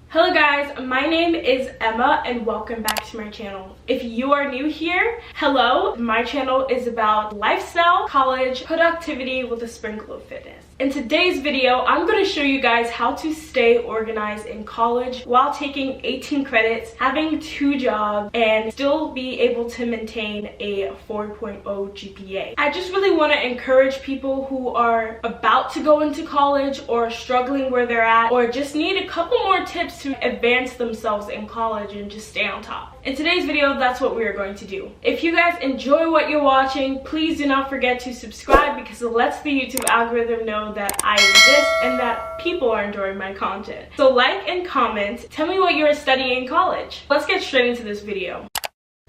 Hello guys, my name is Emma and welcome back to my channel. If you are new here, hello. My channel is about lifestyle, college, productivity with a sprinkle of fitness. In today's video, I'm going to show you guys how to stay organized in college while taking 18 credits, having 2 jobs, and still be able to maintain a 4.0 GPA. I just really want to encourage people who are about to go into college or struggling where they're at or just need a couple more tips to advance themselves in college and just stay on top. In today's video, that's what we are going to do. If you guys enjoy what you're watching, please do not forget to subscribe because it lets the YouTube algorithm know that I exist and that people are enjoying my content. So like and comment, tell me what you are studying in college. Let's get straight into this video.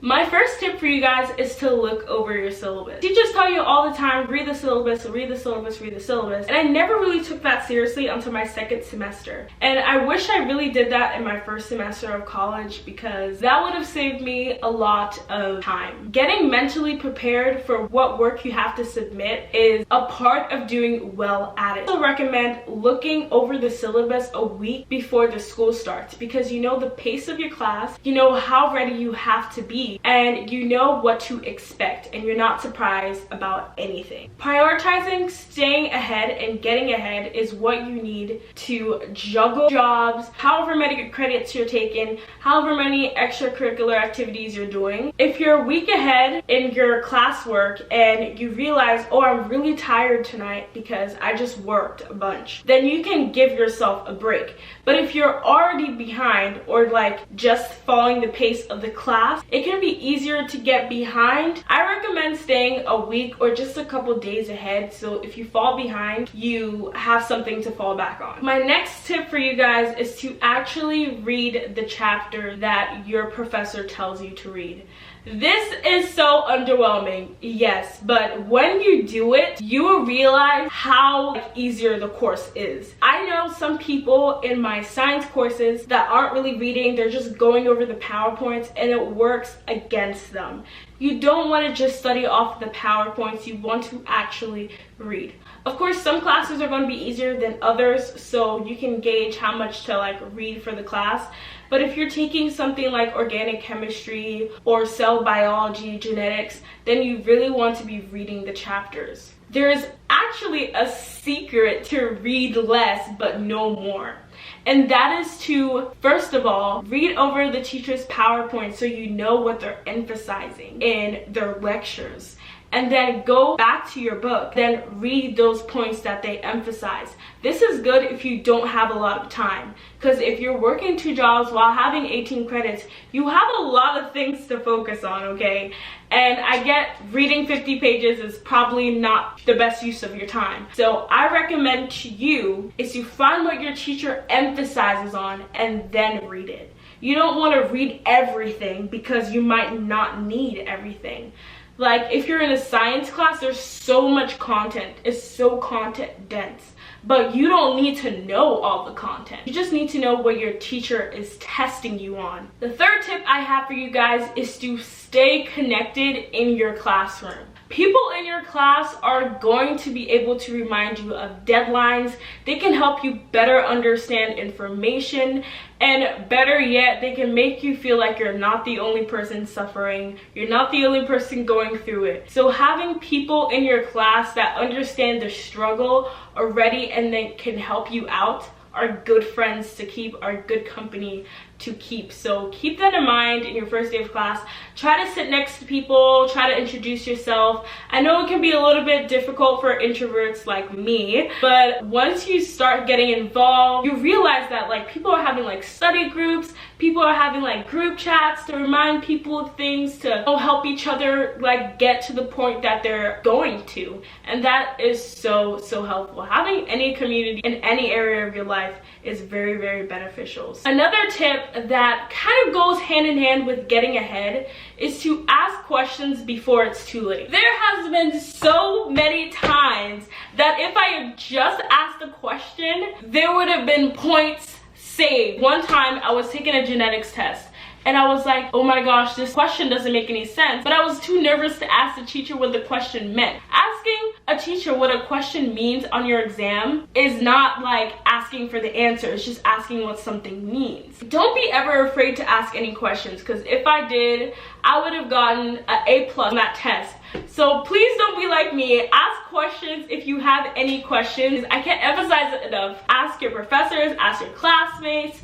My first tip for you guys is to look over your syllabus. Teachers tell you all the time, read the syllabus, read the syllabus, read the syllabus. And I never really took that seriously until my second semester. And I wish I really did that in my first semester of college because that would have saved me a lot of time. Getting mentally prepared for what work you have to submit is a part of doing well at it. I also recommend looking over the syllabus a week before the school starts because you know the pace of your class, you know how ready you have to be, and you know what to expect and you're not surprised about anything. Prioritizing staying ahead and getting ahead is what you need to juggle jobs, however many credits you're taking, however many extracurricular activities you're doing. If you're a week ahead in your classwork and you realize, oh, I'm really tired tonight because I just worked a bunch, then you can give yourself a break. But if you're already behind or like just following the pace of the class, it can be easier to get behind. I recommend staying a week or just a couple days ahead, so if you fall behind, you have something to fall back on. My next tip for you guys is to actually read the chapter that your professor tells you to read. This is so underwhelming, yes, but when you do it, you will realize how easier the course is. I know some people in my science courses that aren't really reading, they're just going over the PowerPoints and it works against them. You don't want to just study off the PowerPoints, you want to actually read. Of course, some classes are going to be easier than others, so you can gauge how much to read for the class. But if you're taking something like organic chemistry or cell biology, genetics, then you really want to be reading the chapters. There's actually a secret to read less but know more. And that is to, first of all, read over the teacher's PowerPoint so you know what they're emphasizing in their lectures. And then go back to your book, then read those points that they emphasize. This is good if you don't have a lot of time, because if you're working 2 jobs while having 18 credits, you have a lot of things to focus on, okay? And I get reading 50 pages is probably not the best use of your time. So I recommend to you is to find what your teacher emphasizes on and then read it. You don't want to read everything because you might not need everything. Like if you're in a science class, there's so much content. It's so content dense. But you don't need to know all the content. You just need to know what your teacher is testing you on. The third tip I have for you guys is to stay connected in your classroom. People in your class are going to be able to remind you of deadlines. They can help you better understand information, and better yet, they can make you feel like you're not the only person suffering. You're not the only person going through it. So having people in your class that understand the struggle already and then can help you out are good friends to keep, are good company to keep. So keep that in mind in your first day of class. Try to sit next to people, try to introduce yourself. I know it can be a little bit difficult for introverts like me, but once you start getting involved, you realize that people are having study groups, people are having group chats to remind people of things, to help each other get to the point that they're going to. And that is so helpful. Having any community in any area of your life is very, very beneficial. Another tip that kind of goes hand in hand with getting ahead is to ask questions before it's too late. There has been so many times that if I had just asked a question, there would have been points saved. One time I was taking a genetics test and I was like, oh my gosh, this question doesn't make any sense. But I was too nervous to ask the teacher what the question meant. Asking a teacher what a question means on your exam is not like asking for the answer. It's just asking what something means. Don't be ever afraid to ask any questions, because if I did, I would have gotten an A+ on that test. So please don't be like me. Ask questions if you have any questions. I can't emphasize it enough. Ask your professors, ask your classmates,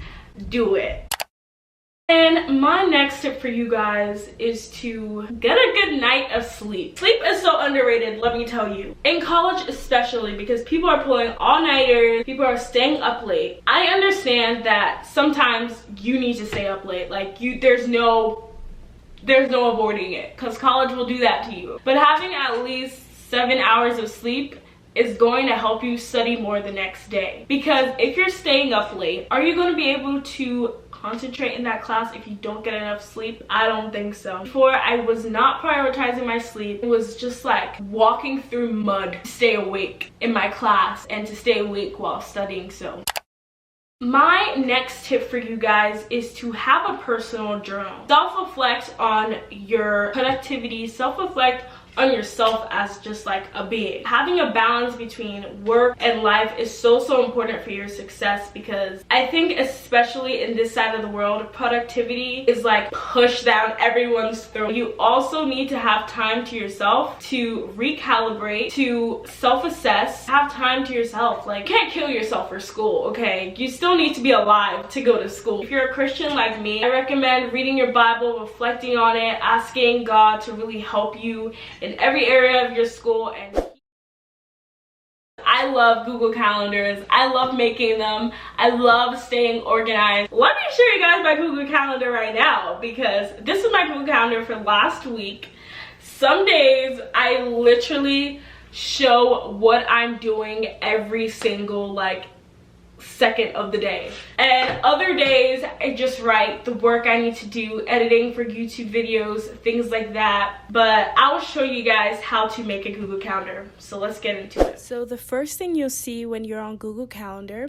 do it. And my next tip for you guys is to get a good night of sleep. Sleep is so underrated, let me tell you. In college especially, because people are pulling all-nighters, people are staying up late. I understand that sometimes you need to stay up late. Like, there's no avoiding it, because college will do that to you. But having at least 7 hours of sleep is going to help you study more the next day. Because if you're staying up late, are you going to be able to concentrate in that class if you don't get enough sleep? I don't think so. Before, I was not prioritizing my sleep. It was just like walking through mud to stay awake in my class and to stay awake while studying. So my next tip for you guys is to have a personal journal. Self-reflect on your productivity, self-reflect on yourself as just like a being. Having a balance between work and life is so important for your success, because I think especially in this side of the world, productivity is like pushed down everyone's throat. You also need to have time to yourself to recalibrate, to self-assess, have time to yourself. Like, you can't kill yourself for school, okay? You still need to be alive to go to school. If you're a Christian like me, I recommend reading your Bible, reflecting on it, asking God to really help you in every area of your school. And I love Google Calendars. I love making them. I love staying organized. Let me show you guys my Google Calendar right now, because this is my Google Calendar for last week. Some days I literally show what I'm doing every single second of the day, and other days I just write the work I need to do, editing for YouTube videos, things like that. But I'll show you guys how to make a Google Calendar, so let's get into it. So the first thing you'll see when you're on Google Calendar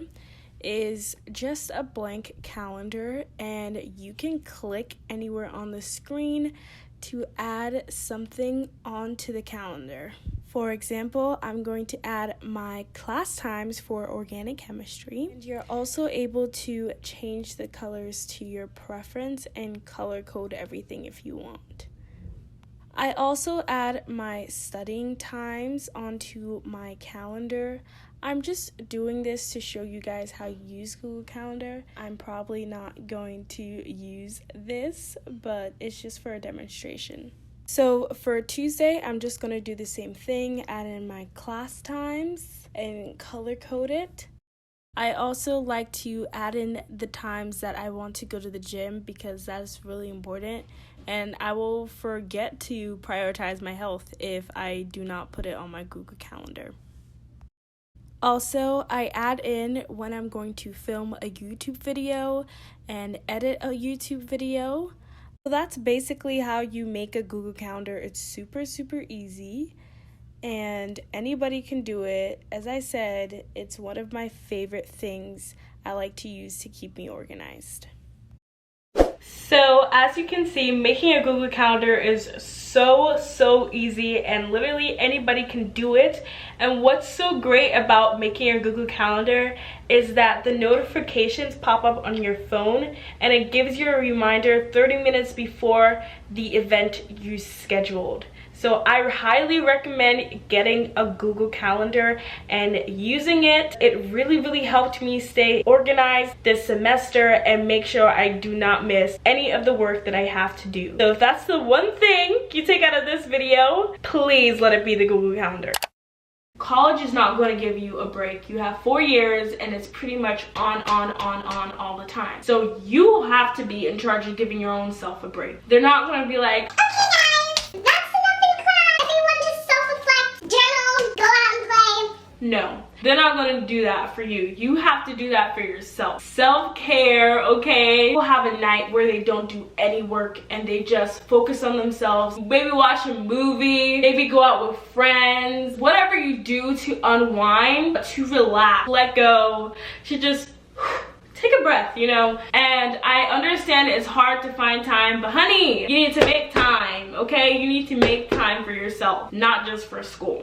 is just a blank calendar, and you can click anywhere on the screen to add something onto the calendar. For example, I'm going to add my class times for organic chemistry. And you're also able to change the colors to your preference and color code everything if you want. I also add my studying times onto my calendar. I'm just doing this to show you guys how you use Google Calendar. I'm probably not going to use this, but it's just for a demonstration. So for Tuesday, I'm just going to do the same thing, add in my class times and color code it. I also like to add in the times that I want to go to the gym, because that is really important, and I will forget to prioritize my health if I do not put it on my Google Calendar. Also, I add in when I'm going to film a YouTube video and edit a YouTube video. So that's basically how you make a Google Calendar. It's super easy, and anybody can do it. As I said, it's one of my favorite things I like to use to keep me organized. So as you can see, making a Google Calendar is so easy, and literally anybody can do it. And what's so great about making a Google Calendar is that the notifications pop up on your phone, and it gives you a reminder 30 minutes before the event you scheduled. So I highly recommend getting a Google Calendar and using it. It really helped me stay organized this semester and make sure I do not miss any of the work that I have to do. So if that's the one thing you take out of this video, please let it be the Google Calendar. College is not going to give you a break. You have 4 years, and it's pretty much on all the time. So you have to be in charge of giving your own self a break. They're not going to be like, no, they're not going to do that for you. You have to do that for yourself. Self-care, okay? People have a night where they don't do any work and they just focus on themselves. Maybe watch a movie, maybe go out with friends. Whatever you do to unwind, to relax, let go, to just take a breath, you know? And I understand it's hard to find time, but honey, you need to make time, okay? You need to make time for yourself, not just for school.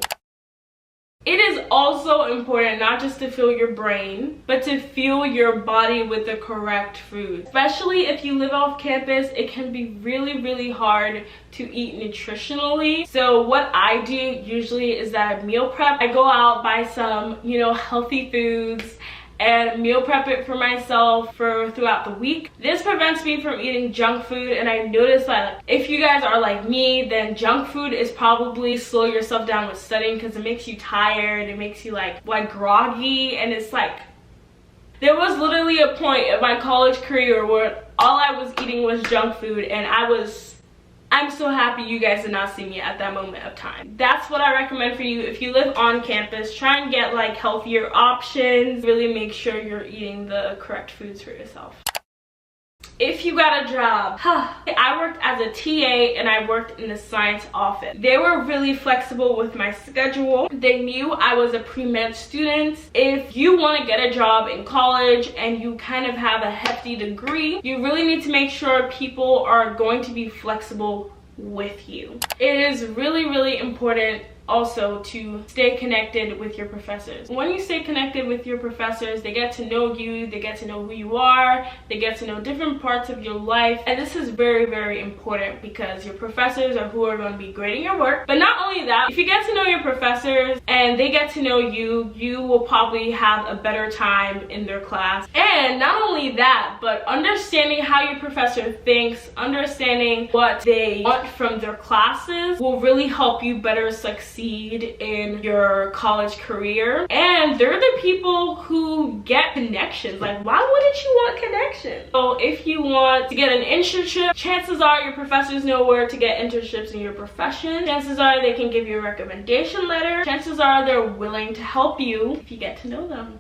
It is also important not just to fuel your brain, but to fuel your body with the correct food. Especially if you live off campus, it can be really, really hard to eat nutritionally. So what I do usually is that I meal prep. I go out, buy some, you know, healthy foods, and meal prep it for myself for throughout the week. This prevents me from eating junk food, and I noticed that if you guys are like me, then junk food is probably slow yourself down with studying because it makes you tired, it makes you like groggy, and it's like, there was literally a point in my college career where all I was eating was junk food, and I'm so happy you guys did not see me at that moment of time. That's what I recommend for you. If you live on campus, try and get like healthier options. Really make sure you're eating the correct foods for yourself. If you got a job, I worked as a TA and I worked in the science office. They were really flexible with my schedule. They knew I was a pre-med student. If you want to get a job in college and you kind of have a hefty degree, you really need to make sure people are going to be flexible with you. It is really, really important also to stay connected with your professors. When you stay connected with your professors, they get to know you, they get to know who you are, they get to know different parts of your life, and this is very, very important because your professors are who are going to be grading your work. But not only that, if you get to know your professors and they get to know you, you will probably have a better time in their class. And not only that, but understanding how your professor thinks, understanding what they want from their classes will really help you better succeed in your college career. And they're the people who get connections. Like, why wouldn't you want connections? So if you want to get an internship, chances are your professors know where to get internships in your profession. Chances are they can give you a recommendation letter. Chances are they're willing to help you if you get to know them.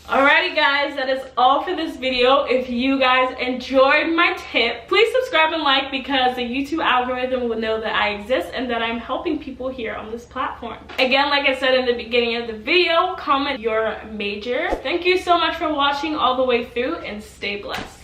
Alrighty guys, that is all for this video. If you guys enjoyed my tip, please subscribe and like because the YouTube algorithm will know that I exist and that I'm helping people here on this platform. Again, like I said in the beginning of the video, comment your major. Thank you so much for watching all the way through and stay blessed.